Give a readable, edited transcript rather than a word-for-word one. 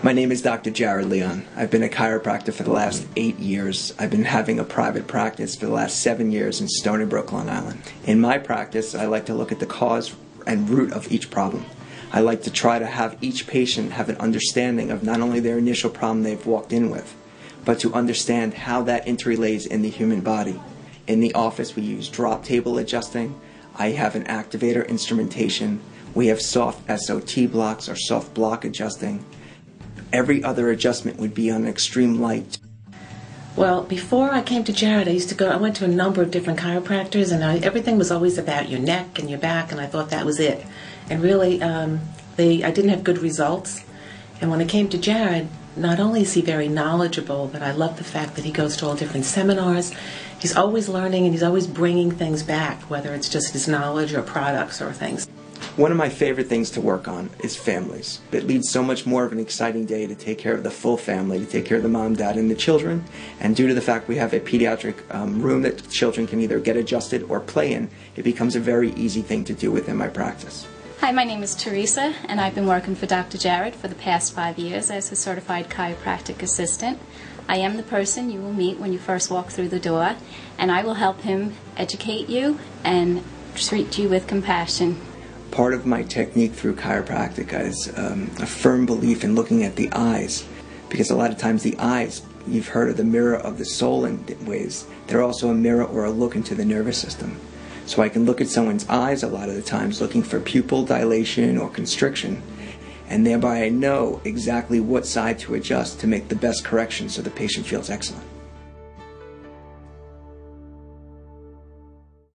My name is Dr. Jared Leon. I've been a chiropractor for the last 8 years. I've been having a private practice for the last 7 years in Stony Brook, Long Island. In my practice, I like to look at the cause and root of each problem. I like to try to have each patient have an understanding of not only their initial problem they've walked in with, but to understand how that interrelates in the human body. In the office, we use drop table adjusting. I have an activator instrumentation. We have soft SOT blocks or soft block adjusting. Every other adjustment would be on extreme light. Well, before I came to Jared, I went to a number of different chiropractors, and everything was always about your neck and your back, and I thought that was it. And really, I didn't have good results. And when I came to Jared, not only is he very knowledgeable, but I love the fact that he goes to all different seminars. He's always learning, and he's always bringing things back, whether it's just his knowledge or products or things. One of my favorite things to work on is families. It leads so much more of an exciting day to take care of the full family, to take care of the mom, dad, and the children. And due to the fact we have a pediatric room that children can either get adjusted or play in, it becomes a very easy thing to do within my practice. Hi, my name is Teresa, and I've been working for Dr. Jared for the past 5 years as a certified chiropractic assistant. I am the person you will meet when you first walk through the door, and I will help him educate you and treat you with compassion. Part of my technique through chiropractic is a firm belief in looking at the eyes, because a lot of times the eyes, you've heard of the mirror of the soul in ways, they're also a mirror or a look into the nervous system. So I can look at someone's eyes a lot of the times looking for pupil dilation or constriction, and thereby I know exactly what side to adjust to make the best correction so the patient feels excellent.